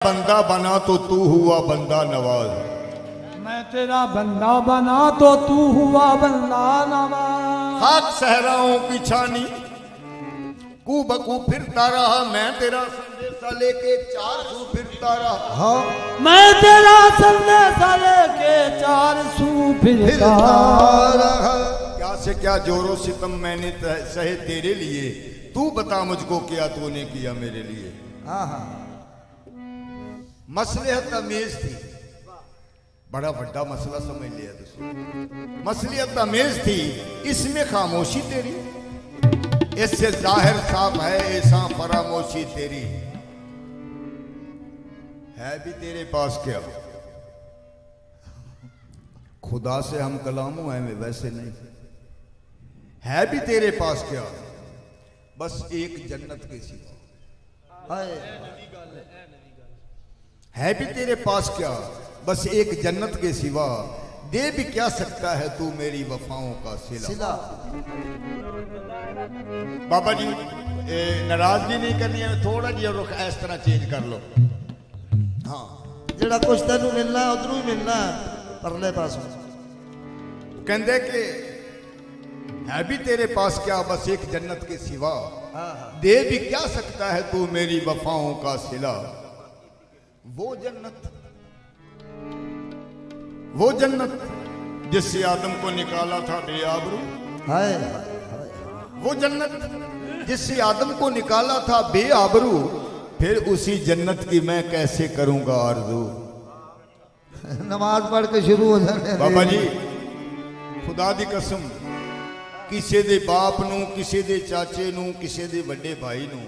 बंदा बना तो तू हुआ बंदा नवाज। मैं तेरा बंदा बना तो तू हुआ बंदा नवाज। खाक सहराओं की छानी कू बकू फिरता रहा, मैं तेरा संदेशा लेके 400 फिरता रहा। हाँ मैं तेरा संदेशा लेके 400 फिरता रहा। क्या से क्या जोरों सितम मैंने सहे तेरे लिए, तू बता मुझको क्या तूने किया मेरे लिए। हाँ हाँ मसलिहत अमेज थी, बड़ा बड़ा मसला समझ लिया दोस्तों। मसलिहत अमेज थी, इसमें खामोशी तेरी, इससे जाहिर साफ है ऐसा फरामोशी तेरी। है भी तेरे पास क्या, खुदा से हम कलामों हैं वैसे नहीं। है भी तेरे पास क्या, बस एक जन्नत के सिवा। है भी तेरे पास क्या, बस एक जन्नत के सिवा। दे भी क्या सकता है तू मेरी वफाओं का सिला। बाबा जी नाराजगी नहीं करनी है, थोड़ा जिहा रुख इस तरह चेंज कर लो। हाँ जेड़ा कुछ तेनू मिलना है उधरों ही मिलना है, परले पास कहते कि है भी तेरे पास क्या, बस एक जन्नत के सिवा। दे भी क्या सकता है तू मेरी वफाओं का सिला। वो जन्नत जिससे आदम को निकाला था बेआबरू। वो जन्नत जिससे आदम को निकाला था बेआबरू, फिर उसी जन्नत की मैं कैसे करूंगा आरज़ू। नमाज पढ़ के शुरू हो जाने। बाबा जी खुदा दी कसम, किसी दे बाप नूं, किसी दे चाचे नूं, किसी दे बड़े भाई नूं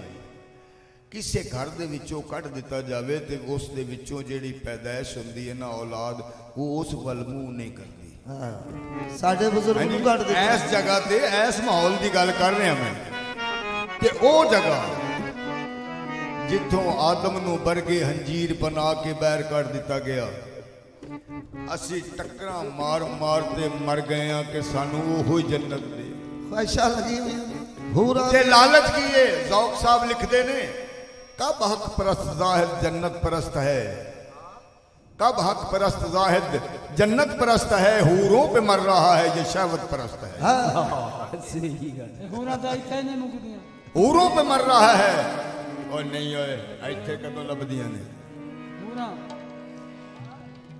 किसी घर दे विचों कढ़ दिता जावे ते उस दे विचों जेड़ी पैदाइश हुंदी है ना औलाद, वो उस वल मुंह नहीं करती। साडे बुजुर्ग नूं कढ़ दिता। इस जगह ते इस माहौल की गल कर रहे हैं मैं कि वो जगह जिथों आदम नूं बरगे हंजीर बना के बैर कर दिता गया, असी टक्करां मार मार ते मर गए हैं कि सानू ओही जन्नत दे। ख्वाहिशां लगी हुई ते लालच की है। ज़ौक़ साहब लिखते ने, कब हक परस्त जाहिद जन्नत परस्त है, कब हक परस्त जाहिद जन्नत परस्त है, हूरों पे मर रहा है ये शहवत परस्त है। हूरों पे मर रहा है और नहीं होए इत्थे कदों लभदियां ने।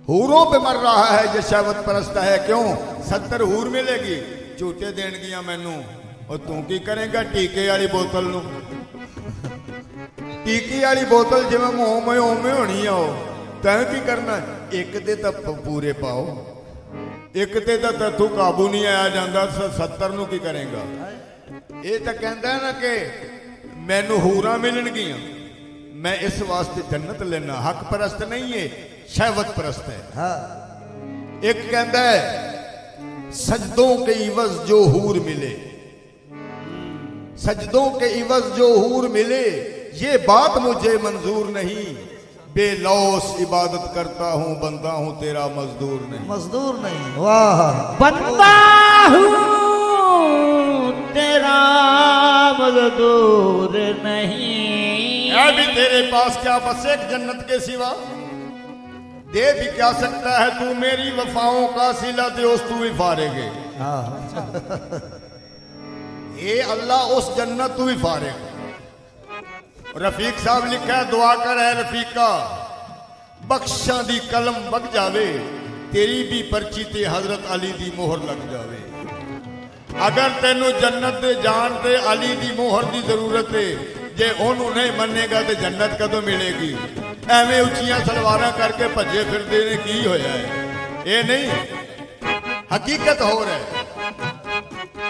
हूरों पे मर रहा है ये शहवत परस्त है। क्यों 70 हूर मिलेगी, झूठे देणगियां मैनू, और तू की करेगा टीके वाली बोतल नू। टीकी वाली बोतल जिवें मुंह में उवें होनी है, तैं की करना, एक दे तां पूरे पाओ, एक ते तां तू काबू नहीं आया जांदा, 70 नू की करेगा। ये तां कहंदा ना कि मैनू हूरां मिलणगियां, मैं इस वास्ते जन्नत लेना। हक परस्त नहीं है, शहवत परस्त है। एक कहंदा है सजदों के इवज जो हूर मिले, सजदों के इवज जो हूर मिले, ये बात मुझे मंजूर नहीं। बेलौस इबादत करता हूँ, बंदा हूँ तेरा मजदूर नहीं। मजदूर नहीं, वाह। बंदा हूँ तेरा मजदूर नहीं। है भी तेरे पास क्या, बस एक जन्नत के सिवा। दे भी क्या सकता है तू मेरी वफाओं का सिला, दे उस तू ही फारेगे। ये अल्लाह उस जन्नत तू ही फारेगा। रफीक साहब लिखा है, दुआ कर है रफीका बख्शा दी कलम बग जावे, तेरी भी पर्ची ते हजरत अली दी मोहर लग जावे। अगर तेनू जन्नत दे जान ते अली दी मोहर दी जरूरत है, जे ओनू नहीं मनेगा तो जन्नत कदों मिलेगी। एवें उच्चियां सलवारां करके भजे फिरदे ने की होया है, ये नहीं हकीकत हो रहा है।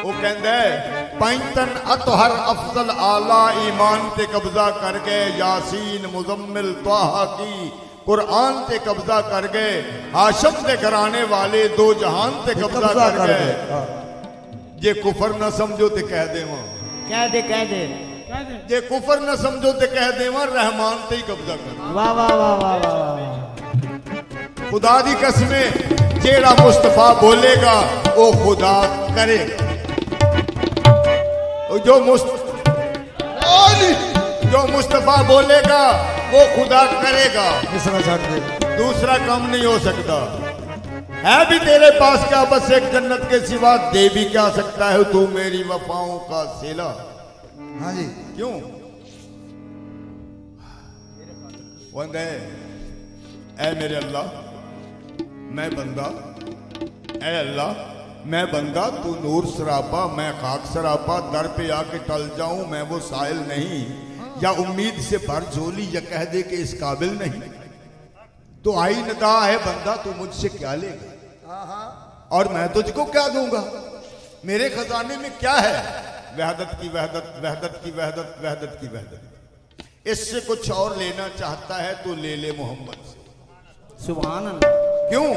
वो कहता है पैंतन अतहर अफजल आला ईमान ते कब्जा कर गए, यासीन मुजम्मिल त्वाहा की कुरान ते कब्जा कर गए, हाशम के घराने वाले दो जहान ते कब्जा कर गए। जे कुफर न समझो ते कह देवा, कह दे कह दे, जे कुफर न समझो ते कह देवा रहमान ते ही कब्जा कर। वाह वाह वाह वाह वाह। खुदा दी कसमें जेड़ा मुस्तफा बोलेगा वो खुदा करेगा। जो मुस्तफा बोलेगा वो खुदा करेगा, इसमें छाट दे। दूसरा काम नहीं हो सकता। है भी तेरे पास क्या बस एक जन्नत के सिवा, दे भी क्या सकता है तू मेरी वफाओं का सिला। हाँ जी। क्यों वंदे ऐ मेरे अल्लाह मैं बंदा, ऐ अल्लाह मैं बंदा तू नूर सरापा, मैं खाक सरापा, दर पे आके टल जाऊं मैं वो साहिल नहीं, या उम्मीद से भर झोली या कह दे कि इस काबिल नहीं। तो आई नदा है बंदा तू मुझसे क्या लेगा और मैं तुझको क्या दूंगा, मेरे खजाने में क्या है। वहदत की वहदत, वहदत की वहदत, वहदत की वहदत। इससे कुछ और लेना चाहता है तो ले ले मोहम्मद से। सुभान अल्लाह। क्यों?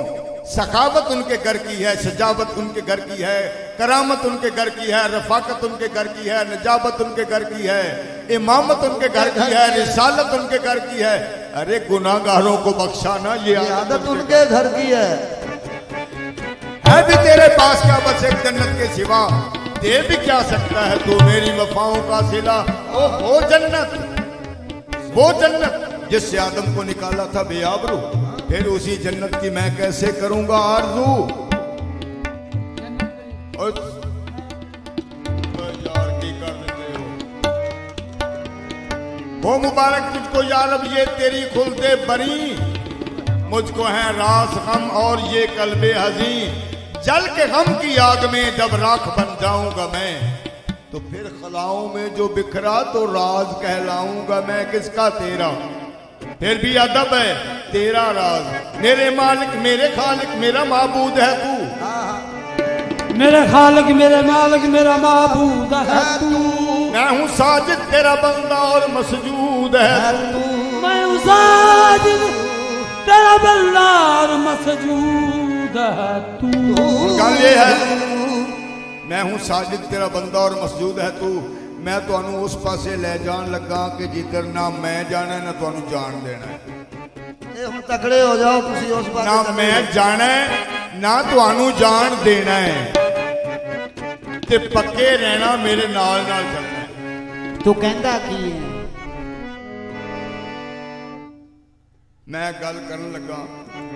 सखावत उनके घर की है, सजावत उनके घर की है, करामत उनके घर की है, रफाकत उनके घर की है, नजाबत उनके घर की है, इमामत उनके घर की है, रिसालत उनके घर की है। अरे गुनाहगारों को बख्शाना ये आदत उनके घर की है भी तेरे पास क्या बस एक जन्नत के सिवा, दे भी क्या सकता है तू मेरी वफाओं का सिला। ओ वो जन्नत, वो जन्नत जिससे आदम को निकाला था बेआबरू, फिर उसी जन्नत की मैं कैसे करूंगा आरज़ू। यार की कर देते हो। वो मुबारक तुझको यारब ये तेरी खुलदे बरी, मुझको है रास गम और ये कल्बे हज़ीं। जल के गम की आग में जब राख बन जाऊंगा मैं, तो फिर खलाओं में जो बिखरा तो राज कहलाऊंगा मैं किसका तेरा। फिर भी अदब है तेरा राज, मेरे मालिक मेरे खालिक मेरा माबूद है तू। मेरे खालिक मेरे मालिक मेरा माबूद है तू। मैं हूँ साजिद तेरा बंदा और मसजूद है तू। मैं हूँ साजिद तेरा बंदा और मसजूद है तू। गल ये है मैं हूँ साजिद तेरा बंदा और मसजूद है तू। मैं तुहानू उस पासे ले जान लगा कि जिधर ना मैं जाना ना तुहानू जान देना है। हम तकड़े हो जाओ तुसी उस पासे, ना मैं जाना है ना तुहानू जान देना है, ते पक्के रहना मेरे नाल नाल चलना है। तू कहंदा की है? मैं गल करन लगा,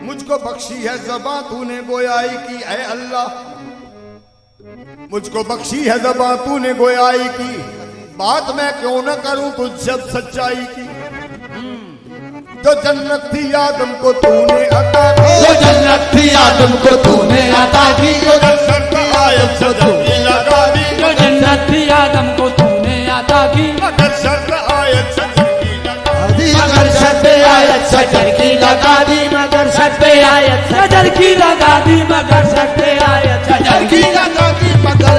मुझको बख्शी है ज़बां तूने गोयाई की, ऐ अल्लाह मुझको बख्शी है ज़बां तूने गोयाई की, बात मैं क्यों न करूं तुझसे सच्चाई की। जो जन्नत थी आदम को तूने अता की, जो जन्नत थी आदम को तूने अता की, जो शर्त आयत सजर की लगा दी, जो जन्नत थी आदम को तूने अता की, मगर शर्त आयत सजर की लगा दी, मगर शर्त आयत सजर की लगा दी, मगर शर्त आयत सजर की लगा दी, मगर शर्त आयत सजर की लगा दी, मगर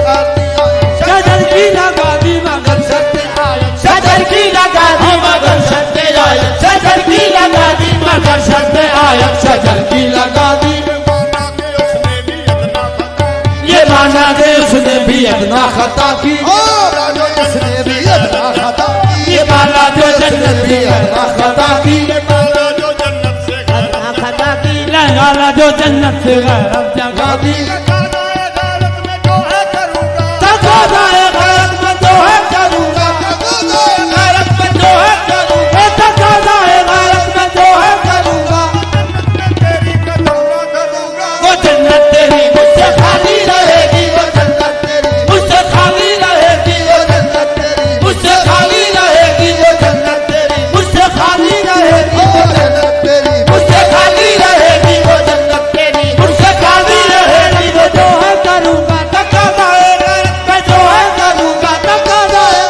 सजर की लगा दी, मगर शर्त आयत सजर की लगा दी, मगर शर्त आयत सजर की लगा दी, मगर शर्त आयत सजर की लगा दी। ये माना के उसने भी अदना खता की, उसने भी अदना खता की, ये माना जो जन्नत भी अदना खता की, जो जन्नत से अदना खता की, लगाला जो जन्नत से गैरत जगा दी। तकाज़ाए गैरत में जो है करूंगा, गैरत में जो है करूंगा, तकाज़ाए गैरत में जो है करूंगा, तेरी कदम ना करूंगा। वो जन्नत तेरी मुझसे खाली रहेगी, वो जन्नत तेरी मुझसे खाली रहेगी, वो जन्नत तेरी मुझसे खाली रहेगी, वो जन्नत तेरी मुझसे खाली रहेगी, वो जन्नत तेरी मुझसे खाली रहेगी, वो जन्नत तेरी मुझसे खाली रहेगी। वो जो है करूंगा तकाज़ाए गैरत में जो है करूंगा, तकाज़ाए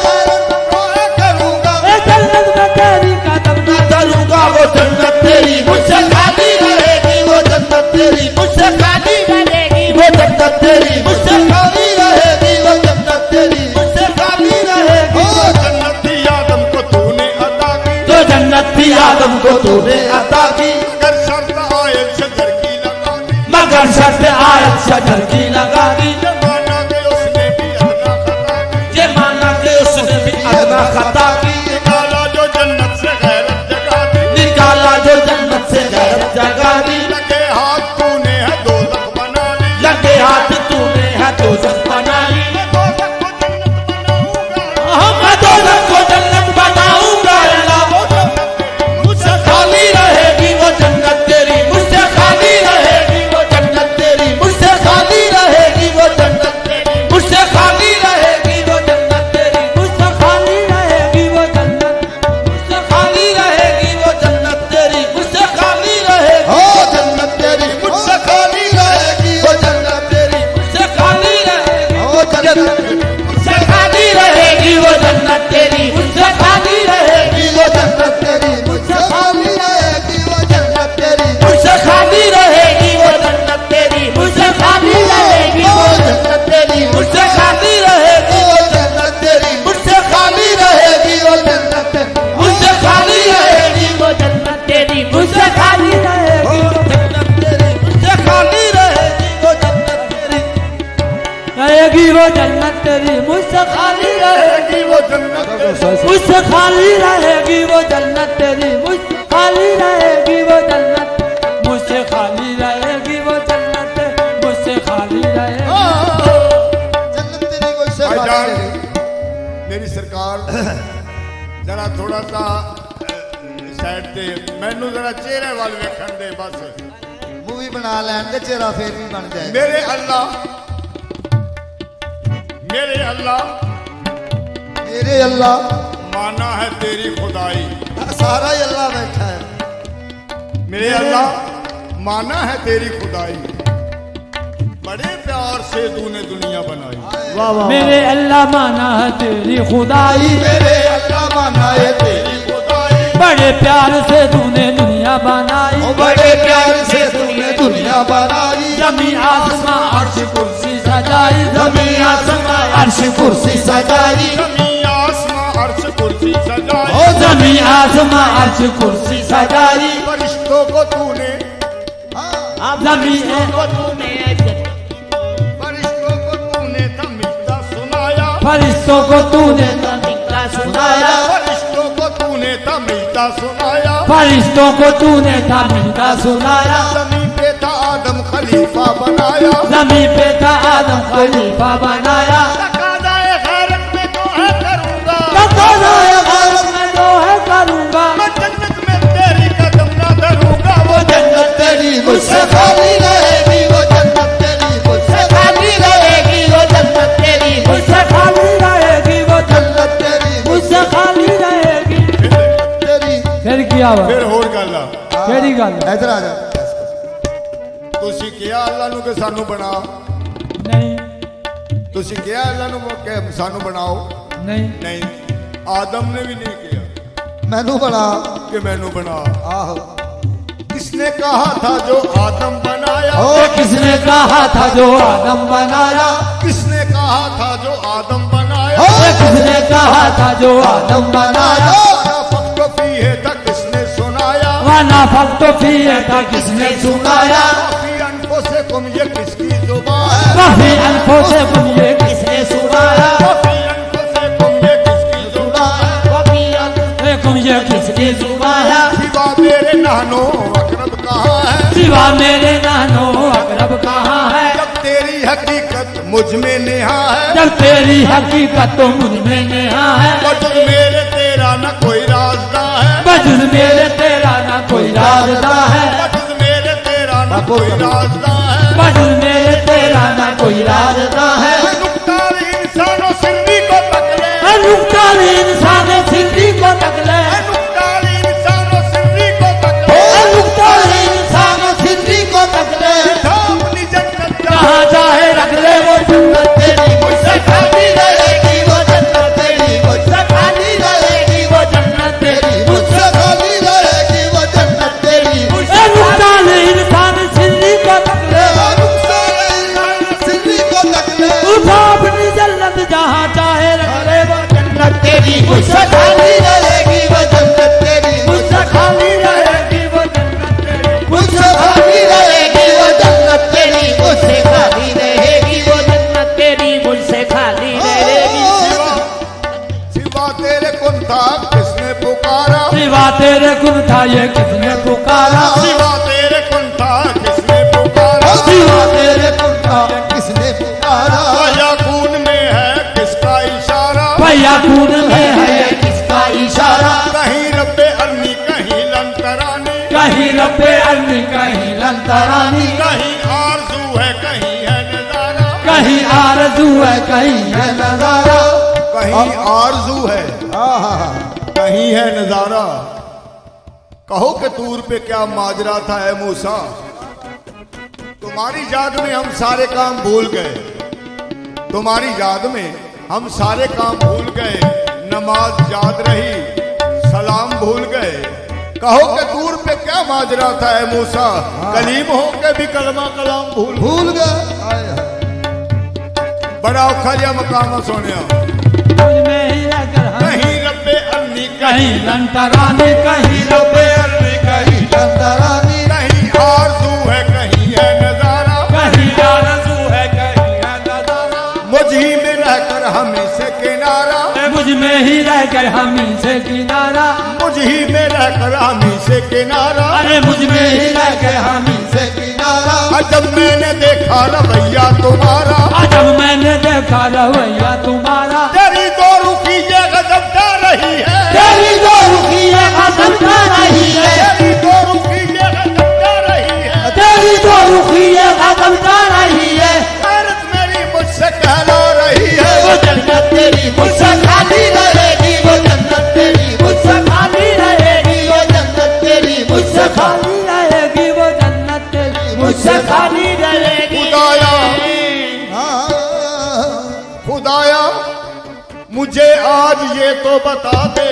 करूंगा ए जन्नत में तेरी कदम ना चलूंगा, वो जन्नत तेरी मुझसे खाली रहेगी, वो जन्नत तेरी मुझसे खाली रहेगी, वो जन्नत तेरी मुझसे खाली रहेगी, वो जन्नत तेरी मुझसे खाली रहेगी। जन्नत थी आदम को तूने अता की, जो जन्नत थी आदम को तूने अता की, मगर शर्त आयत सजर की लगा दी, मगर शर्त आयत सजर की लगा दी। ये माना कि उसने भी अदना खता की, ये माना कि उसने भी अदना खता की, निकाला जो जन्नत से गैरत जगा दी, निकाला जो जन्नत से गैरत जगा दी। लगे हाथ तूने है दोज़ख बना ली, लगे हाथ तूने है दोज़ख बना ली, मैं दोज़ख को जन्नत बनाऊंगा। मैं दोज़ख को जन्नत बनाऊंगा अल्लाह। खाली रहेगी वो जन्नत तेरी, मुझसे खाली रहेगी वो जन्नत, मुझसे खाली रहेगी वो जन्नत, मुझसे खाली रहेगी। जन्नत तेरी मुझसे खाली भाईजान, रहेगी। मेरी सरकार जरा थोड़ा सा साइड ते मैनू जरा चेहरे वाल वेखण दे बस। मूवी बना लैन दे, चेहरा फिर भी बन जाए। मेरे अल्लाह, मेरे अल्लाह, मेरे अल्लाह माना है तेरी खुदाई। सारा ही अल्लाह बैठा है। मेरे अल्लाह माना है तेरी खुदाई, बड़े प्यार से तूने दुनिया बनाई। वाह वाह। मेरे अल्लाह माना है तेरी खुदाई, मेरे अल्लाह माना है तेरी खुदाई, बड़े प्यार से तूने दुनिया बनाई, ओ बड़े प्यार से तूने दुनिया बनाई। जमी आसमां अर्श कुर्सी सजाई, जमी आसमां अर्श कुर्सी सजाई, जमी आसमां अर्श कुर्सी सजाई, ओ जमी आसमां अर्श कुर्सी सजाई, फरिश्तों को तूने, जमी फरिश्तों को तूने तमीज़ा सुनाया, फरिश्तों को तूने सुनाया, फरिश्तों को तूने तमीज़ा सुनाया। फरिश्तों को तूने तमीज़ा सुनाया, ज़मीन पे था आदम खलीफा बनाया, जमी पे था आदम खलीफा बनाया, तकाज़ाए गैरत में तो है करूँगा, तकाज़ाए गैरत में जो है करूँगा, मैं जन्नत में तेरी कदम ना धरूँगा। वो जन्नत तेरी मुझसे खाली रहेगी, वो जन्नत तेरी मुझसे खाली रहेगी, वो जन्नत तेरी मुझसे खाली रहेगी वो जन्नत तेरी मुझसे खाली रहेगी। तेरी। फिर क्या हुआ? फिर होर गल आ, केड़ी गल? इधर आ जा। तुसी किया अल्लाह नू कि सानू बना, नहीं तुसी किया अल्लाह नू कि सानू बनाओ? नहीं नहीं, आदम ने भी नहीं किया मैनू बना। कि मैनू बना। आहो। किसने कहा था जो आदम बनाया? ओ किसने कहा था जो आदम बनाया? किसने कहा था जो आदम बनाया? ओ किसने कहा था जो आदम बनाया? फक्त फीहे था किसने सुनाया? वाना फक्त फीहे था किसने सुनाया? फी अनफुसिकुम ये किसकी जुबान है? वफी अनफुसिकुम ये किसने सुनाया? फी अनफुसिकुम ये किसकी जुबान है? वफी अनफुसिकुम ये किसकी जुबान है? सिवा मेरे नानो अकरब कहाँ है? सिवा मेरे नानो अकरब कहाँ है? जब तेरी हकीकत मुझ में नेहा है, जब तेरी हकीकत तो मुझ में नेहा है, वजूद मेरे तेरा न कोई राजदा है, वजूद मेरे तेरा ना कोई राजदा है, वजूद मेरे तेरा न कोई राजदा है। वजूद मेरे तेरा ना कोई राजदा है। नुक्तार इंसानों सिंधी को तकले, नुक्तार इंसान सिंधी को तकले, नुक्तार इंसानों सिंधी को तकले, नुक्तार इंसान सिंधी को तकले, अपनी जन्नत कहाँ चाहे रख ले वो जन्नत तेरी मुझसे खाली रहेगी, वो जन्नत तेरी मुझसे खाली रहेगी, वो जन्नत तेरी मुझसे खाली रहेगी, वो जन्नत तेरी नुक्तार इंसान सिंधी को तकले, सिंधी को तकले। उठा अपनी जन्नत जहाँ चाहे रख ले वो जन्नत तेरी मुझसे खाली रहेगी, वो जन्नत तेरी मुझसे खाली रहेगी वो जन्नत तेरी मुझसे खाली रहेगी, वो जन्नत तेरी मुझसे खाली रहेगी, वो जन्नत तेरी मुझसे खाली रहेगी। सिवा तेरे कुन था किसने पुकारा? सिवा तेरे कुन था ये किसने पुकारा? सिवा तेरे कुन था किसने पुकारा? सिवा तेरे पुरखा किसने पुकारा? भैया खून में है किसका इशारा? भैया खून में है ये किसका इशारा? कहीं रब्बे अन्नी कहीं लंतरानी, कहीं रब्बे अन्नी कहीं लंतरानी, कहीं आरज़ू है कहीं है नजारा, कहीं आरज़ू है कहीं है नजारा, कहीं आरज़ू है कहीं है नजारा। कहो कि तूर पे क्या माजरा था ए मूसा, तुम्हारी याद में हम सारे काम भूल गए, तुम्हारी याद में हम सारे काम भूल गए, नमाज याद रही सलाम भूल गए। कहो कि दूर पे क्या माजरा था ए मूसा, कलीम हो के भी कलमा कलाम भूल भूल गए। बड़ा औखा मकाम सोनिया। मुझ में ही रहकर हम कहीं रब्बे अन्नी कहीं लंतरानी, कहीं रब्बे अन्नी कहीं लंतरानी, कहीं आरज़ू है कहीं है नजारा, कहीं आरज़ू है कहीं है नजारा, मुझ ही में रहकर हमें से किनारा, मुझ में ही रहकर हम से कर हामी से किनारा, अरे मुझ में ही रह के हामी से किनारा। जब मैंने देखा रवैया तुम्हारा, जब मैंने देखा रवैया तुम्हारा, तेरी दो रुखी ये गजब ढा रही है, तेरी दो रुखी ये गजब ढा रही है, तेरी दो रुखी ये गजब ढा रही है, तेरी दो रुखी ये गजब ढा रही है। औरत मेरी मुझसे कहला रही है, वो जन्नत तेरी मुझसे खाली रहेगी, वो जन्नत तेरी मुझसे खाली रहेगी, वो जन्नत तेरी मुझसे खाली रहेगी, वो जन्नत तेरी मुझसे खाली रहेगी। खुदाया खुदाया मुझे आज ये तो बता दे,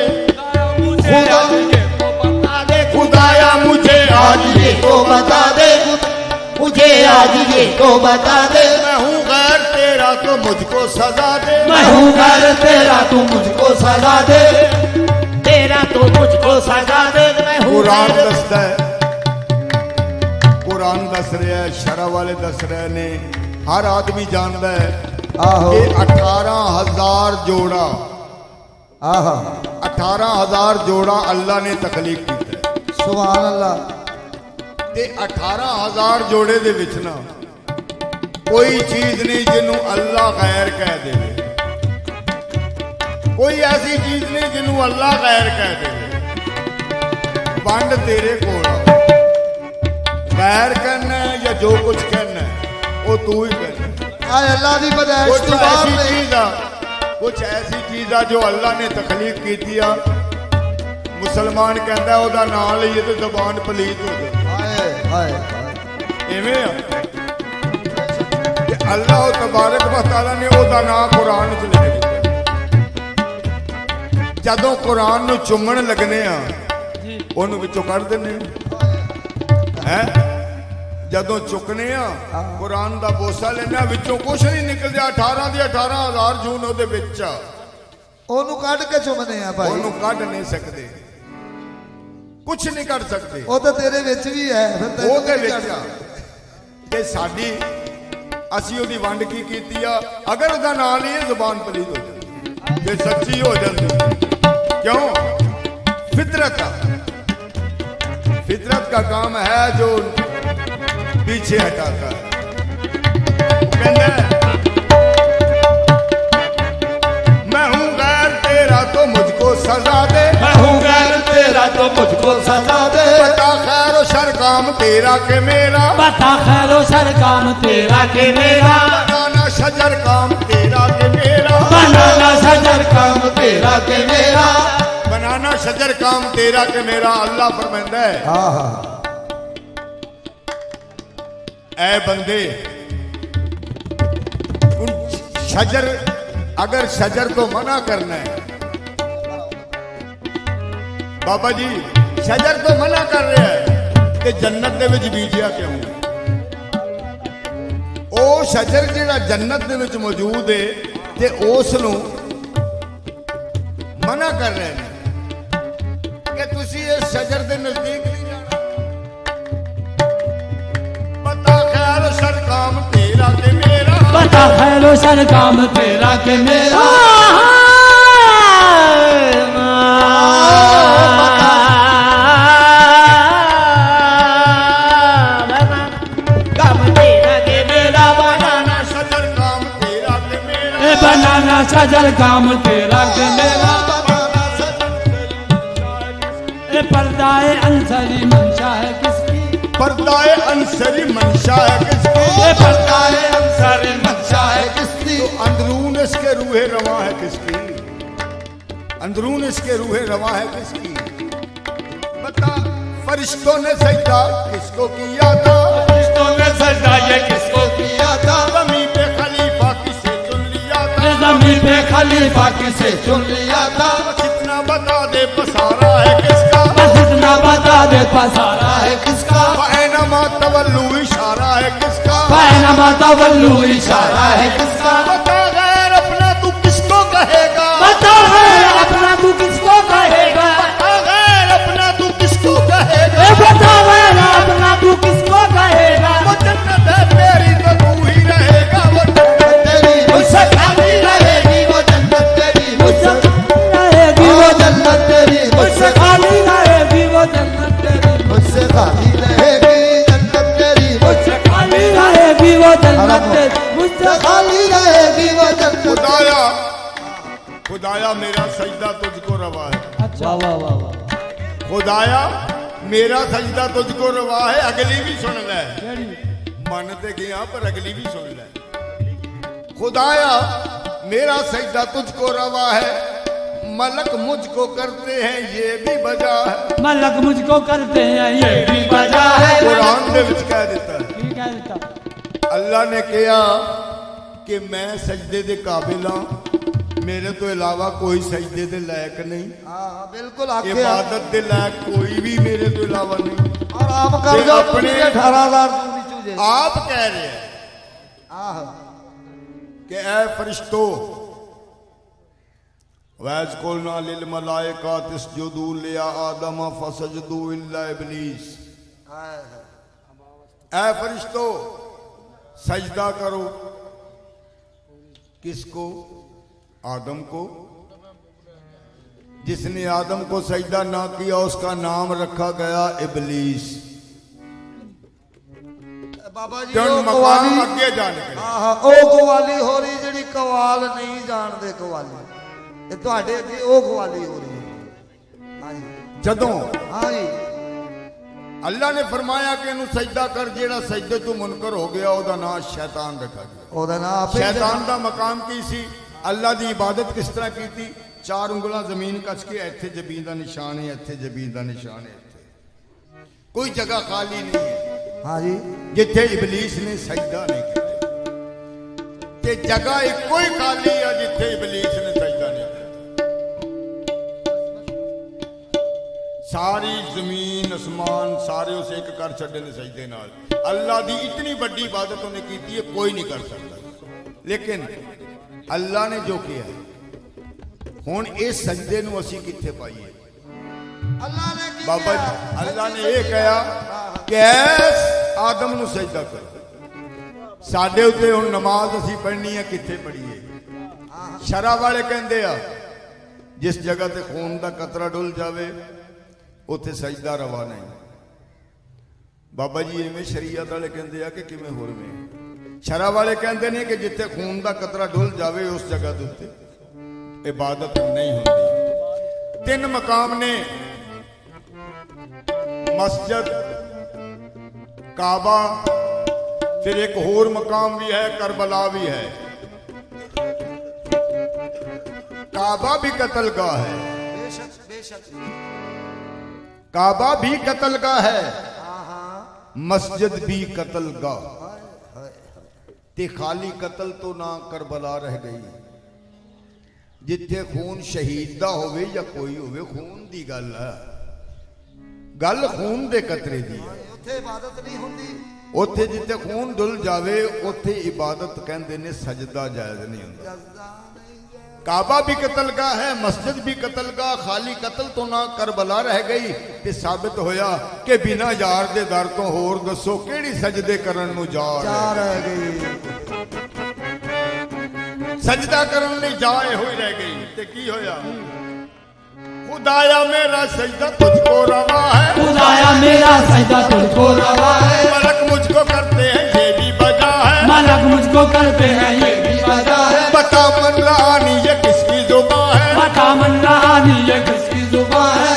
खुदाया मुझे आज ये तो बता दे, मुझे आज ये तो बता दे। मैं हूँ गैर तेरा तो मुझको सजा दे, मैं हूँ गैर तेरा तू मुझको सजा दे, तेरा तो मुझको सजा दे। मैं हूँ कुरान दसदा है, कुरान दस रहा है, शरा वाले दस रहे ने, हर आदमी जानता है कि 18,000 जोड़ा, 18,000 जोड़ा अल्लाह ने तखलीक किया। सुभान अल्लाह। ते 18,000 जोड़े दे विच ना कोई चीज नहीं जिन्हों अल्लाह गैर कह दे, कोई ऐसी चीज नहीं जिन्हों अल्लाह गैर कह दे। वंड तेरे कोल गैर करना है या जो कुछ करना है वो तू ही करना। अल्लाह की बजाय कुछ ऐसी चीज आ, कुछ ऐसी चीज आ जो अल्लाह ने तखलीक की थी। मुसलमान कहता है ओदा नाम लईए तो जबान पलीत हो जाए, इवें आ कि अल्लाह तबारक व तआला ने ओदा नाम कुरान च लिख दिता। जदों कुरान नूं चुमण लगने आ ओनू विचों कढ दिंदे हैं, जदों चुकने आ कुरान दा बोसा लेना विचों कुछ नहीं निकलदा। 18 दी 18,000 जून ओदे विच आ, ओनू कढ के चुमने आ भाई, ओनू कढ नहीं सकते, कुछ नहीं कर सकते। वो तो तेरे विच भी है, फिर तैनूं ओदे की विच आ ते साडी असी ओदी वंड की कीती आ। अगर ओदा नाम लईए जुबान पलीद हो जाती, जे सच्ची हो जाती। क्यों? फितरत आ, फितरत का काम है जो पीछे हटाता है। कहना मैं हूं गैर तेरा तो मुझको सजा दे, मैं हूँ गैर तेरा तो मुझको सजा दे। बता खैर शर काम तेरा के मेरा, बता खैरो शर काम तेरा के मेरा, बनाना शजर काम तेरा के मेरा, बनाना शजर काम तेरा के मेरा, बनाना शजर काम तेरा के मेरा। अल्लाह फरमांदा है ऐ बंदे उन शजर, अगर शजर को मना करना है, बाबा जी शजर को मना कर रहा है कि जन्नत दे विच बीजिया क्यों? ओ शजर जिहड़ा जन्नत दे विच मौजूद है ते उस नूं मना कर रहे हैं कि तुसी इस शजर दे नजदीक नहीं जाना। बता खैर शर काम तेरा के मेरा, बता खैरो शर काम तेरा के मेरा, काम तेरा के मेरा, बनाना शजर काम तेरा के मेरा, बनाना शजर काम तेरा के मेरा। पर्दाए अंसरी मंशा है किसकी, पर्दाए अंसरी मंशा है किसकी, पर्दाए अंसरी मंशा है किसकी, तो अंदरून इसके रूहे रवा है किसकी, अंदरून इसके रूहे रवा है किसकी। बता फरिश्तों ने सजदा किसको किया था, फरिश्तों ने सजदा ये किसको किया था, ज़मीन पे खलीफा किसे चुन लिया था, ज़मीन पे खलीफा किसे चुन लिया था। कितना बता दे पसारा है किसका, बस इतना बता दे पसारा है किसका, पैनमा तवल्लु इशारा है किसका, पैनमा तवल्लु इशारा है किसका। बता गैर अपना तू किसको कहेगा, बता गैर अपना तू किसको कहेगा, बता गैर अपना तू किसको कहेगा, बता गैर अपना तू किसको कहेगा। वो जन्नत है तेरी तो तू ही रहेगा, वो जन्नत तेरी मुझसे खाली रहेगी, वो जन्नत तेरी मुझसे रहेगी वो जन्नत तेरी मुझसे खाली रहेगी, वो वो जन्नत तेरी, मुझसे खाली रहेगी वो जन्नत। खुदाया खुदाया मेरा सजदा तुझको रवा है। अच्छा वाह वाह वाह। खुदाया मेरा सजदा तुझको रवा है। अगली भी सुन ले, मन ते गया पर अगली भी सुन ले। खुदाया मेरा सजदा तुझको रवा है, मलक मुझको करते हैं ये भी बजा है। मलक मुझको करते हैं ये भी बजा है। कुरान दे विच कह देता है, की कह देता अल्लाह ने कहा कि मैं सजदे दे काबिल हां, मेरे तो इलावा कोई सजदे दे लायक नहीं। हाँ बिल्कुल आके इबादत दे लायक कोई भी मेरे तो इलावा नहीं। और आप कर दो अपने 18,000 पूरी चूजे। आप कह रहे हैं कि ऐ फरिश्तो, वैज कुलना लिल मलाइका तस्जुदू लिया आदम फसजदू इल्ला इब्लीस। ऐ फरिश्तो सजदा करो, किसको? आदम को। जिसने आदम को सजदा ना किया उसका नाम रखा गया इब्लीस। बाबा जी जन मकाम अगे जाने के ओ कवाली हो रही जी कवाल नहीं जानते कवाली, ये ਤੁਹਾਡੇ ਅੱਗੇ ਉਹ कवाली हो रही है। हाँ जी जदों हाँ जी अल्लाह ने फरमाया कि इन्हू सजदा कर, जेड़ा सजदे तो मुनकर हो गया ओदा नाम शैतान रखा गया। ਉਹਦਾ ਨਾਂ ਆਪੇ शैतान का मकाम की सी? अल्लाह की इबादत किस तरह की थी? 4 ਉਂਗਲਾਂ जमीन कस के इत्थे जबीन का निशान है, इत्थे जबीन का निशान है, इत्थे कोई जगह खाली नहीं है। हाँ जी जिथे इबलीस ने सजदा नहीं किया, ते जगह एक कोई खाली है जिथे इबलीस ने सजदा नहीं किया। सारी जमीन आसमान सारे उसे एक कर छड़े ने सजदे नाल। अल्लाह की इतनी बड़ी इबादत उन्हें की है, कोई नहीं कर सकता। लेकिन अल्लाह ने जो किया हुण इस सजदे नूं असीं कित्थे पाईए? अल्लाह ने की बाबा जी अल्लाह ने यह कहा कि आदम नूं सजदा कर। साडे उत्ते हुण नमाज असीं पढ़नी है, कित्थे पढ़ीए? शरा वाले कहंदे आ जिस जगह ते खून दा कतरा डुल जावे उत्थे सजदा रवा नहीं। बाबा जी इवें शरीयत वाले कहंदे आ कि किवें होर में? शरा वाले कहंदे ने कि जिथे खून दा कतरा डुल जावे उस जगह दे उत्ते इबादत नहीं होती। 3 मकाम ने, मस्जिद, काबा, फिर एक होर मकाम भी है करबला भी है। काबा भी कत्लगाह है, बेशक बेशक काबा भी कत्लगाह है, मस्जिद भी कत्लगाह। ते खाली कत्ल तो ना करबला रह गई, जिथे खून शहीद दा होवे या कोई होवे, खून दी गल है, गल खून दे कतरे दी है। ਉੱਥੇ इबादत नहीं होती। उत्थे जिथे खून डुल जावे उत्थे इबादत कहंदे ने सजदा जायज नहीं होता। काबा भी कत्लगाह है, मस्जिद भी कत्लगाह, खाली कत्ल तो ना करबला रह गई। ते साबित होया कि बिना यार दे दर तो होर दसो केड़ी सजदे करन नूं जा रह गई। सजदा करन लई जाए होई रह गई। ते की होया? खुदाया मेरा सजदा तुझको रवा है, खुदाया मेरा सजदा तुझको रवा है। मलक मुझको करते हैं ये भी बजा है, मलक मुझको करते हैं ये भी बजा है। बता मन रानी ये किसकी जुबान है? बता मन रानी ये किसकी जुबान है?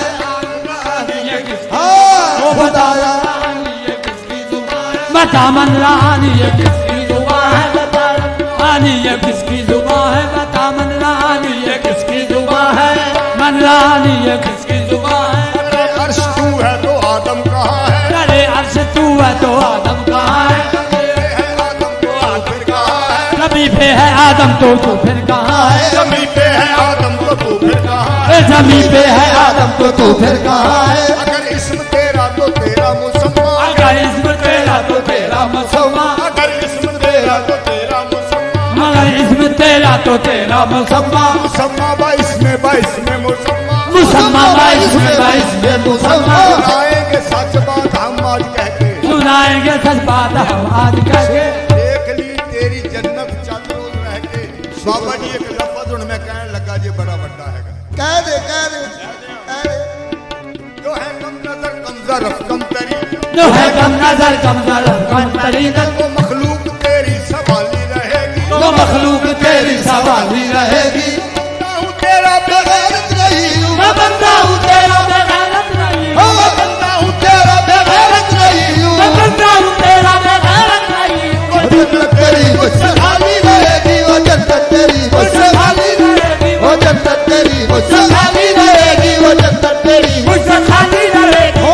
ये किसकी हाँ खुदाया ये किसकी जुबान है? बता मन रानी ये किसकी जुबान है? बता रानी ये किसकी जुबान है? बता मन रानी ये किसकी जुबान है? मन रानी ये किसकी जुबान है? अरे अर्श तू है तो आदम कहाँ है? अरे अर्श तू है तो आदम कहाँ है? जमी पे है आदम तो तू फिर कहाँ है? जमी पे है आदम तो तू फिर कहाँ है? जमी पे है आदम तो तू फिर कहाँ है? जमी पे है आदम तो तू फिर कहाँ है? अगर इसम तेरा तो तेरा मुसम्मा, अगर इसमें तेरा तो तेरा मुसम्मा, अगर इसम तेरा तो तेरा मुसम्मा, मगर इसमें तेरा तो तेरा मुसम्मा, मुसम्मा बाईस में मुसम्मा, मुसम्मा बाईस में मुसम्मा। सुनाएंगे सच बात हम आज कह के, सुनाएंगे सच बात हम आज कह के। देख ली तेरी जन्नत चंद रोज रह के। बाबा जी एक लफ्ज हुण मैं कहन लगा जे बड़ा वड्डा हैगा। कह दे कह दे कह दे। जो है कम नजर कम जरफ कम तरी, जो है कम नजर कम जरफ कम तरीक़त, वो मखलूक तेरे सवाली रहेगी। हूँ तेरा बेगैरत नहीं हूँ मैं बंदा हूँ तेरा बेगैरत नहीं हूँ। मैं बंदा हूँ तेरा बेगैरत नहीं हूँ। मैं बंदा हूँ तेरा बेगैरत नहीं हूँ। वो जन्नत तेरी मुझसे खाली रहेगी। वो जन्नत तेरी मुझसे खाली रहेगी। वो जन्नत तेरी मुझसे खाली रहेगी। वो जन्नत तेरी मुझसे खाली रहेगी। हो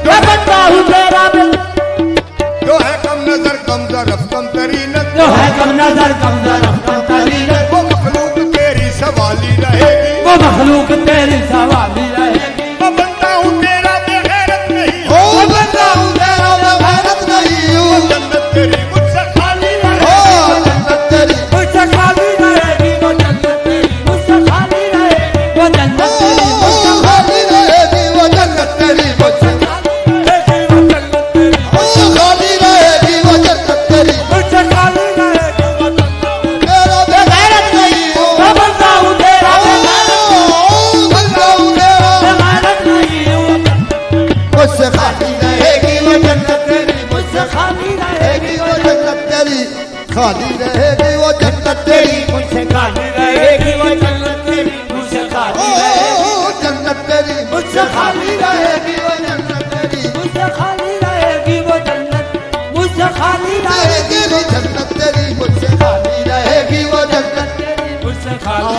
मैं बंदा हूँ तेरा जो है कम नजर कम जरफ कम तरीनत, जो है कम नजर कम जरफ कम तरीनत, वो मखलूक तेरी सवाली रहेगी। वो मखलूक तेरी सवाली रहेगी। मैं बंदा हूँ तेरा बेगैरत नहीं हो हूँ। बंदा हूँ तेरा बेगैरत नहीं हूँ। जन्नत तेरी मुझसे खाली हो रहेगी। जन्नत तेरी मुझसे खाली रहेगी। वो जन्नत तेरी मुझसे खाली रहेगी। वो जन्नत तेरी मुझसे खाली रहेगी। वो जन्नत तेरी मुझसे खाली रहेगी। वो जन्नत तेरी मुझसे खाली रहेगी। वो जन्नत तेरा बेगैरत नहीं हूँ। मैं बंदा हूँ तेरा बंदा हूँ तेरा बेगैरत नहीं हूँ। मुझसे खाली रहेगी। वो जन्नत तेरी मुझसे खाली रहेगी। वो जन्नत तेरी खाली रहेगी। वो जन्नत तेरी मुझसे खाली रहेगी। वो जन्नत तेरी मुझसे खाली रहेगी। जन्नत तेरी मुझसे खाली रहेगी। वो जन्नत तेरी मुझसे खाली रहेगी। वो जन्नत मुझसे खाली रहेगी। तेरी जन्नत तेरी मुझसे खाली रहेगी। वो जन्नत तेरी मुझसे खाली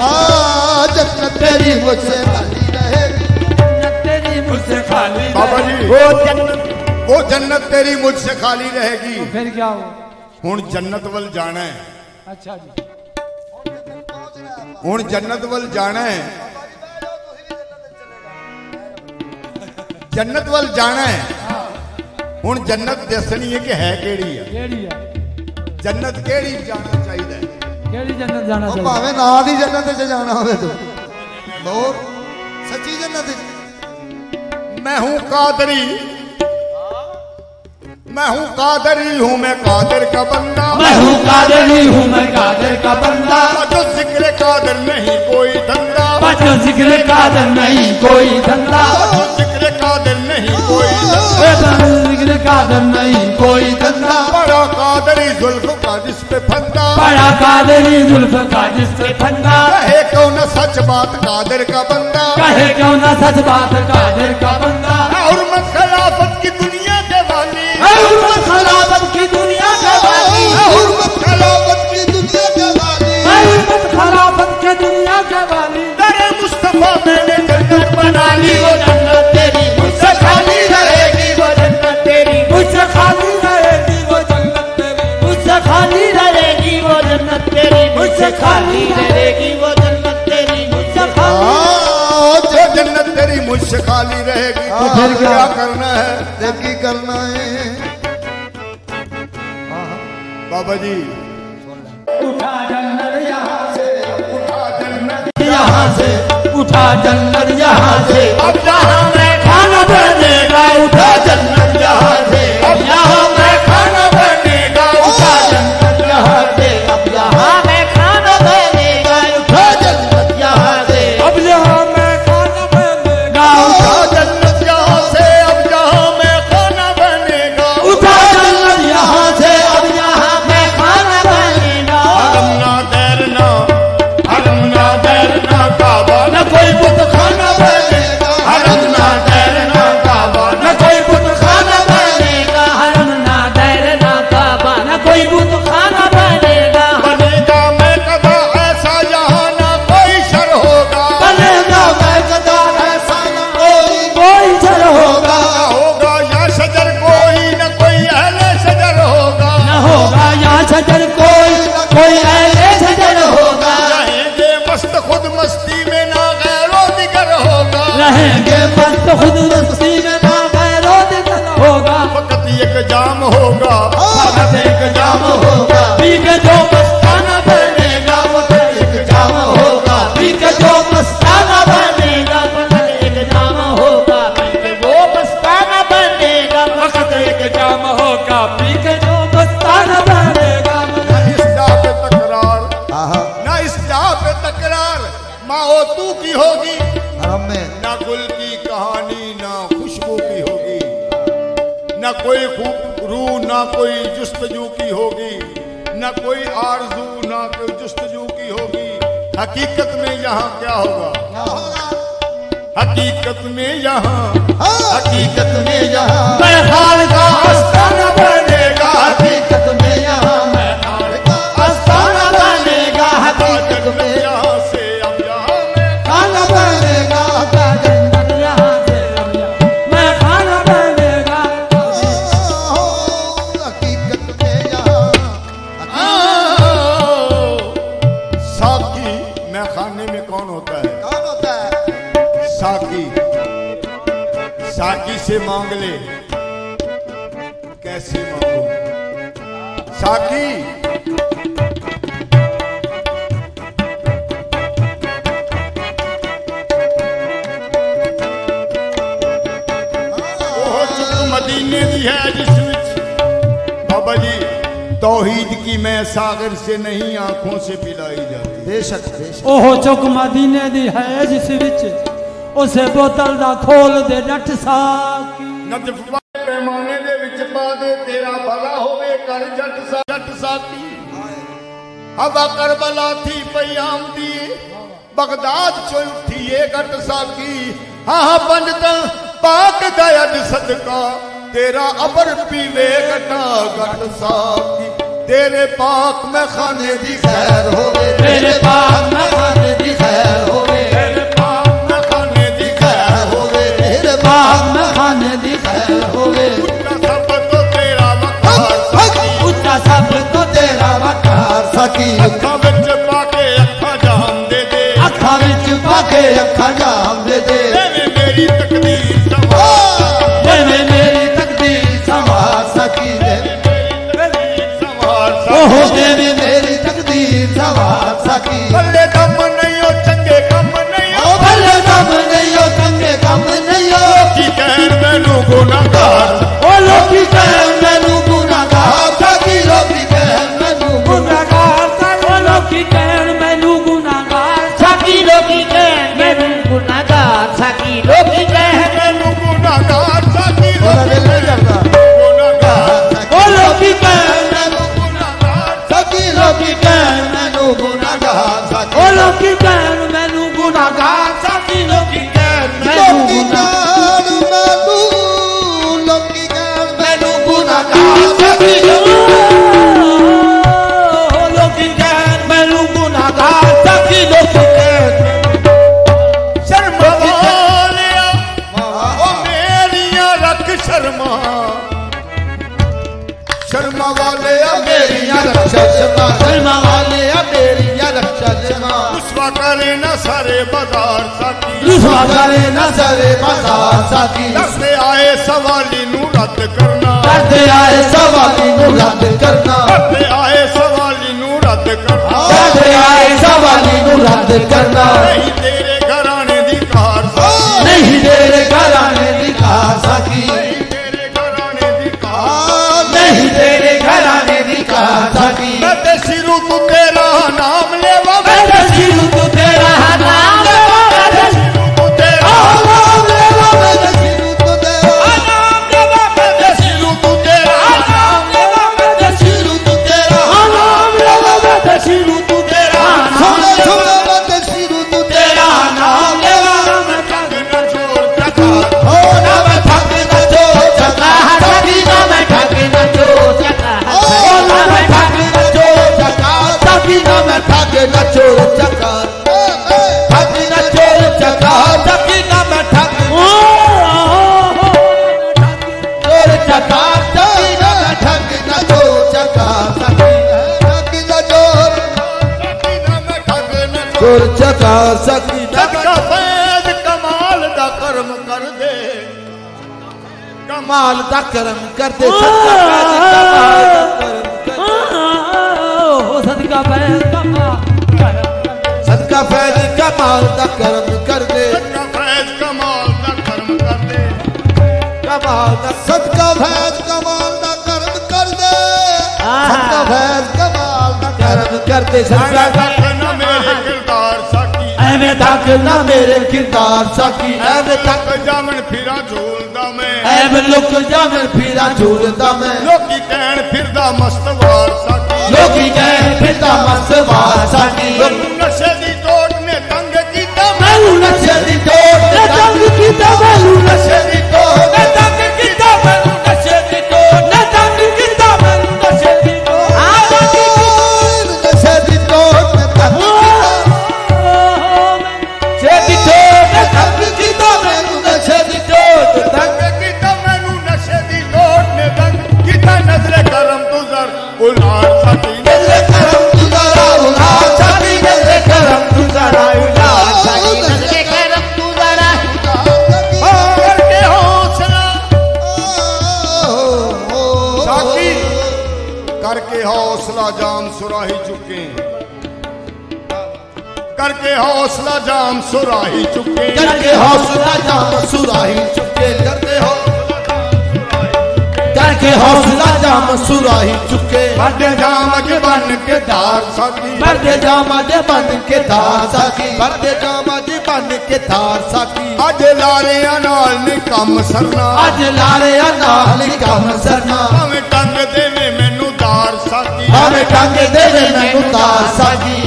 जन्नत तेरी मुझसे खाली रहेगी। जन्नत तेरी मुझसे खाली बाबा जी रहेगी। वो जन्नत तेरी मुझसे खाली रहेगी। फिर क्या हो? हुण जन्नत वल जाना है। अच्छा जी। हुण जन्नत वल जाना है। जन्नत वल जाना है। हुण जन्नत दसनी है कि है केड़ी है। केड़ी है? जन्नत केड़ी जाना चाहिए। केड़ी जन्नत जाना ਉਹ चाहिए? ਭਾਵੇਂ ਨਾ ਦੀ ਜੰਨਤ 'ਚ ਜਾਣਾ ਹੋਵੇ ਤੂੰ ਲੋਕ ਸੱਚੀ ਜੰਨਤ 'ਚ मैं हूं कादरी, मैं हूं कादरी हूं मैं कादर का बंदा। मैं हूँ कादरी हूँ मैं कादर का बंदा। जो जिक्र कादर नहीं कोई धंधा। बचो जिक्र कादर नहीं कोई धंधा। जो जिक्र कादर नहीं कोई धंधा। जिक्र कादर नहीं कोई धंधा। बड़ा कादरी जुल्फ का जिस पे फंदा। बड़ा कादरी जुल्फ का जिससे फंदा। कहे क्यों न सच बात कादर का बंदा। कहे क्यों ना सच बात कादर का बंदा। और मैं खिलाफत की दुनिया के वाली। हुर्मत खिलाफत की दुनिया के वाली। हुर्मत खिलाफत की दुनिया के वाली हुर्मत खिलाफत के दुनिया के वाली। तेरे मुस्तफा मैंने जन्नत बना ली। वो जन्नत तेरी मुझसे खाली रहेगी। वो जन्नत तेरी मुझसे खाली रहेगी। वो जन्नत तेरी मुझसे खाली रहेगी। वो जन्नत तेरी मुझसे खाली रहेगी। वो जन्नत तेरी मुझसे खाली। जो जन्नत तेरी मुझसे खाली रहेगी तो फिर क्या करना है। ਤੇ ਕੀ ਕਰਨਾ ਹੈ बाबा जी उठा जन्नत यहाँ से। उठा जन्नत यहाँ से उठा जन्नत यहाँ से। अब जहाँ मैं खाना बनेगा उठा जन्नत यहाँ से। अब यहाँ मैं खाना बनेगा उठा जन्नत यहाँ से। अब यहाँ मैं खाना बनेगा उठा जन्नत यहाँ से। अब यहाँ मैं खाना बनेगा उठा जन्नत यहाँ से। अब जहाँ मैं खाना बनेगा उठा जन्नत यहाँ से। अब यहाँ मैं खाना बनेगा। हरम ना दैरना, हरम ना दैरना काबा न कोई बुत खाना बनेगा। हरम ना दैरना काबा न कोई बुत खाना बनेगा। हरम ना दैरना काबा न कोई बुत खाना बनेगा। बनेगा मैं कदा ऐसा यहाँ ना कोई शर होगा। बनेगा मैं कदा ऐसा न कोई जर होगा। ना होगा या शजर कोई न कोई अहले शजर होगा। न होगा यहाँ शजर कोई ऐसे शजर होगा। रहेंगे मस्त खुद मस्ती में ना गैरो दिगर होगा। रहेंगे मस्त खुद मस्ती में ना गैरो दिगर होगा। फकत एक जाम होगा, फकत एक जाम होगा। पी के जो मस्ताना बनेगा वो एक जाम होगा। पी के जो मस्ताना बनेगा फकत एक जाम होगा। पी के वो मस्ताना बनेगा फकत एक जाम होगा। पी के जो मस्ताना बनेगा। ना इस जा पे तकरार, ਆਹਾ ना इस जा पे तकरार माओ तू की होगी। ਹਰਮ में ना गुल की कहानी ना खुशबू की होगी। ना कोई खूब रूह ना कोई जुस्तजू की होगी। न कोई आरजू ना कोई जुस्तजू की होगी। हकीकत में यहाँ क्या होगा? हकीकत में यहाँ, हकीकत में यहाँ मैं हाल का आस्ताना बनेगा। हकीकत में यहाँ महल का आस्ताना बनेगा। हकीकत में यहाँ से अब यहाँ में खाना बनेगा। यहाँ से मैं खाना बनेगा। हकीकत में यहाँ साकी मैं खाने में कौन होता है? कौन होता है? साकी, साकी से मांग ले। कैसे मांगू? साकी ओह चुक मदीने दी है जिस विच बाबा जी तौहीद की मैं सागर से नहीं आंखों से पिलाई जाती। बेशक बेशक ओह चुक मदीने दी है जिस विच उसे बोतल दा खोल दे डट साकी। नजफ पैमाने दे विच पा दे तेरा भला होवे कर जट साकी। हवा करबला थी पयाम दी बगदाद चो उठी ये गट साकी। हाँ पंजता पाक दयाद सदका तेरा अबर पीवे गटा गट साकी। तेरे पाक में खाने दी खैर होवे तेरे पाक में खाने दी खैर होवे। तेरे पाक में खाने दी खैर होवे तेरे पाक में खाने दी खैर होवे। उतना सब तो तेरा वकार साकी। उतना सब तो तेरा वकार सकी। अखा विच पाके अखा जाम दे दे। अखा विच पाके अखा जाम दे दे। तेरे मेरी तकदीर संभाल। देवे मेरी तकदीर संभाल सकी। ओहो देवे मेरी तकदीर संभाल सकी। भले दम नहीं हो चंगे कम नहीं हो। भले दम नहीं हो चंगे कम नहीं हो। की कहर मैनू गुनाहगार ओ लोकी कहर मैनू गुनाहगार सकी। लोकी कहर मैनू गुनाहगार ओ लोकी कहण मैनू गुनाहगार साकी लोकी कहण मैनू गुनाहगार साकी लोकी कहण मैनू गुनाहगार साकी बोला दिल नहीं करता। गुनाहगार ओ लोकी कहर मैनू गुनाहगार सकी। लोकी कहर मैनू गुनाहगार सकी। ओ लोकी कहण मैनू गुनाहगार साकी। लोकी कहण मैनू लोकी कहर मैनू लोकी कहर मैनू गुनाहगार सकी। लोकी कहण मैनू गुनाहगार साकी। लोकी कहण शर्मा वालिया ओ मेरिया रख शर्मा। शर्मा वाले मेरिया रक्षा शर्मा। शर्मा वाले मेरिया रक्षा शर्मा। रुसवा करे ना सारे बाजार साकी। रुसवा करे न सरे बाजार साकी। दसते आए सवाली नू रद्द करना। करते आए सवाली नू रद्द करना। दसते आए सवाली नू रद्द करना। करते आए सवाली नू रद्द करना। नहीं तेरे घराने दी कार साकी। नहीं तेरे घराने दी कार साकी। नहीं तेरे घराने दी कार। नहीं तेरे घराने दी कार साकी। मैं ते सिरू तू तेरा नाम लेवा। मैं ते सिरू तू तेरा नाम लेवा। सिरू तू तेरा नाम लेवा। मेरे सिरू तू तेरा नाम लेवा। मैं ते सिरू तू तेरा नाम लेवा। मैं ते सिरू तू तेरा नाम लेवा। मेरे सिरू तू तेरा नाम लेवा। मेरे सिरू तू तेरा नाम लेवा। ठग न छोड़ चका। हो ना मैं ठग न छोड़ चका। सकी ना मैं ठग न छोड़ चका। हो ना मैं ठग न छोड़ चका। सकी ना मैं ठग न छोड़ चका। ठग न छोड़ चका। सकी ना मैं ठग छोड़ चका। सकी ना मैं ठग न छोड़ चका। सकी ठग न छोड़ सकी ना मैं ठग न छोड़। छोड़ चका। सकी ना सदका फैज कमाल दा कर्म कर दे। कमाल दा करम कर दे। सदका फैज कमाल दा करम कर दे। सदका फैज कमाल सदका फैज कमाल दा करम कर दे। सदका फैज कमाल दा कर्म कर दे। कमाल दा सदका फैज कमाल दा करम कर दे। सदका फैज कमाल दा करम कर दे। सदका तक न मेरे किरदार साकी। एवें तक ना मेरे किरदार साकी। एवें तक जामन फिरा झूलदा मैं। ऐब लुक जावे फिरा झूलदा मैं लोकी कहण फिरदा मस्तवार साकी लोकी कहण फिरदा मस्तवार साकी नशे दी टोट ने तंग कीता मैनू नशे दी टोट ने तंग कीता मैनू नशे दी टोट ने तंग कीता मैनू नशे दी टोट ने तंग कीता मैनू नशे दी टोट नशे दी टोट ने तंग कीता मैनू नशे दी टोट तंग कीता मैनू नशे दी टोट ने तंग कीता नजरे करम तू जर उलार साकी नजरे करम तू जरा उलार साकी नजरे करम तू जरा उलार साकी नजरे करम तू जरा करके हौसला साकी करके हौसला जाम सुराही चुके करके हौसला जाम सुराही चुके करके हौसला जाम सुराही चुके करके हौसला जाम सुराही चुके बड़े जाम अज बन के धार साकी बड़े जाम अज बन के धार साकी बड़े जाम अज बन के धार साकी अज लारिया नाल नहीं कम सरना अज लारिया नाल नहीं कम सरना भावें टंग देवे मैनू धार साकी भावें टंग देवे मैनू धार साकी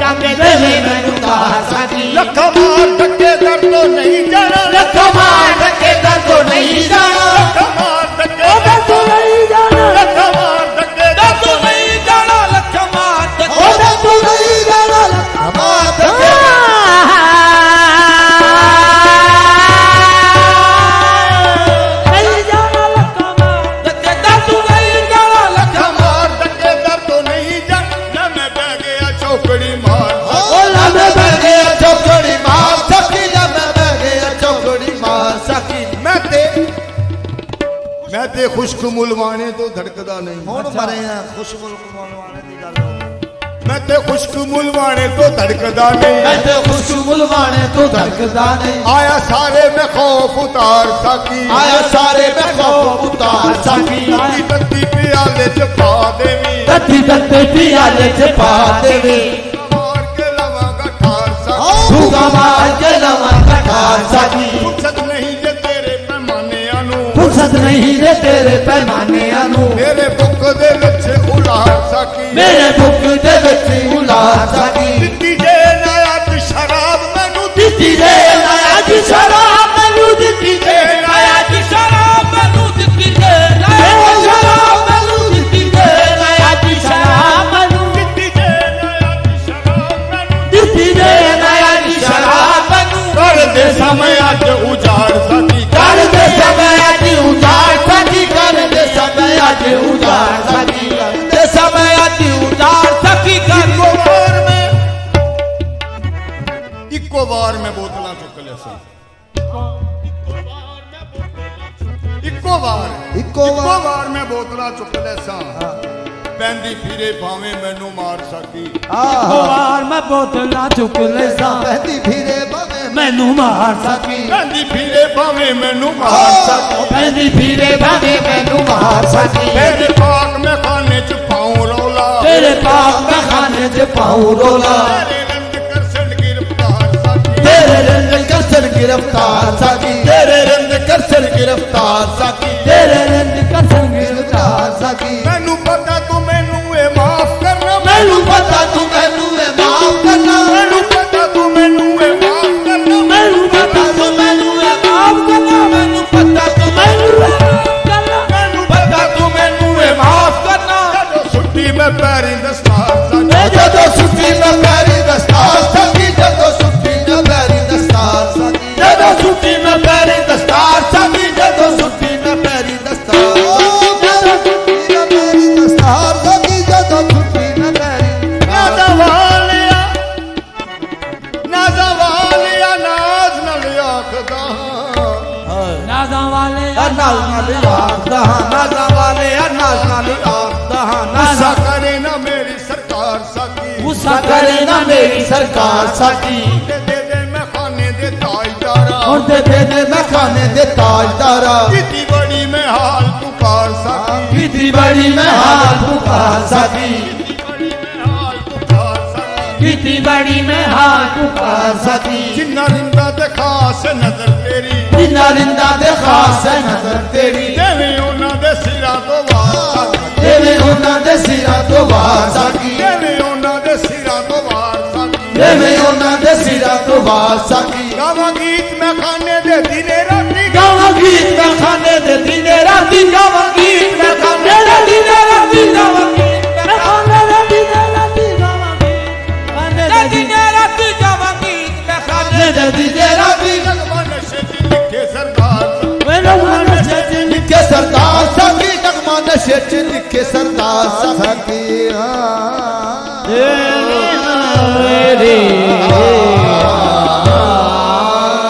टंग देवे मैनू धार साकी लखा मार धक्के दर तो नहीं जाना लखा मार धक्के दर तो नहीं जाना लखा मार धक्के दर तो नहीं जाना लखा मार धक्के दर तो नहीं जाना लखा मार धक्के दर तो नहीं जाना लखा मार धक्के मैं ते खुश्क मुलवाने तो धड़कदा नहीं ਹੁਣ ਮਰੇ ਆ ਖੁਸ਼ ਮੁਲਕ ਮਲਵਾਣੇ ਦੀ ਗੱਲ मैं ते खुश्क मुलवाने तो धड़कदा नहीं मैं ते खुश मुलवाने तो धड़कदा नहीं आया सारे में खौफ उतार साकी आया सारे में खौफ उतार साकी तत्ती प्याले च पा देवी तत्ती तत्ती प्याले च पा देवी मार के लवांगा ठार साकी भूगा मार के लवांगा ठार साकी फुर्सत नहीं जे तेरे पैमाने आनू फुर्सत नहीं रे तेरे पैमाने आनू मेरे बुक दे विच उलार साकी मेरे बुक दे विच उलार साकी दित्ती जे नायात शराब मैनू दित्ती जे नायात शराब मैनू दित्ती जे नायात शराब मैनू दित्ती जे नायात शराब मैनू दित्ती जे नायात शराब मैनू दित्ती जे नायात शराब मैनू दित्ती जे नायात शराब मैनू कर दे समय अज उजाड़ साकी कर दे समय अज उजाड़ साकी कर दे समय अज उजाड़ साकी कर दे समय अज उजाड़ साकी कर इको बार में बोतला चुक ले सा इको बार में बोतला चुक ले सा पैंदी फिरे भावे मैनू मार सकी बार मैं बोतला चुक ले सा बहती फिरे बावे मैनू मार सकी पैंदी फिरे भावे मैनू मार सकी पैंदी फिरे भावे मैनू मार सकी तेरे पाक में खाने च पाऊं रोला तेरे पाक में खाने च पाऊं रोला तेरे रंग करसन गिरफ्तार साकी तेरे रंग करसन गिरफ्तार साकी तेरे रंग करसन गिरफ्तार साकी मैनू पता तू मैनू ए माफ करना मैनू पता तू मैनू ए माफ करना मैनू पता तू मैनू ए माफ करना मैनू पता तू मैनू ए माफ करना मैनू पता तू मैनू ए माफ करना मैनू पता तू मैनू ए माफ करना छुट्टी में पैरी दस्तार साकी जदों छुट्टी में पैरी दस्तार साकी जदों छुट्टी में पैरी दस्तार साकी जदों छुट्टी में पैरी दस्तार साकी जदों छुट्टी में पैरी दस्तार साकी जदों छुट्टी न पैरी नाजा वालिया नाज नल आखदा नाजा वाले नाज नाल आखदा नाजा वाले नाज नाल आखदा गुस्सा करे ना मेरी सरकार साकी गुस्सा करे ना मेरी सरकार साकी दे दे मैं खाने दे ताजदारा और दे मैं खाने दे ताजदारा कितनी बड़ी मैं हाल पुकार साकी कितनी बड़ी मैं हाल पुकार साकी कितनी बड़ी मैं हाल पुकार साकी जिन्ना रिंदा ते खास नजर तेरी जिन्ना रिंदा दे खास है नजर तेरी देवे उन्हां दे सिरां तो वार देवे उन्हां दे सिरां तो वार साकी देवे उन्हां दे सिरां तो वार देवे उन्हां दे सिरां तो वार साकी गावा गीत मैं खाने दे दिने राती गावा गीत मैं खाने दे दिने राती गावा गीत मैं खाने दे दिने राती गावा गीत मैं खाने दे दिने राती गावा गीत खाने दे दिने राती गावा गीत मैं खाने दे दिने राती नगमा नशे च लिखे सरदार नगमा नशे च लिखे सरदार साकी नगमा नशे च लिखे सरदार साकी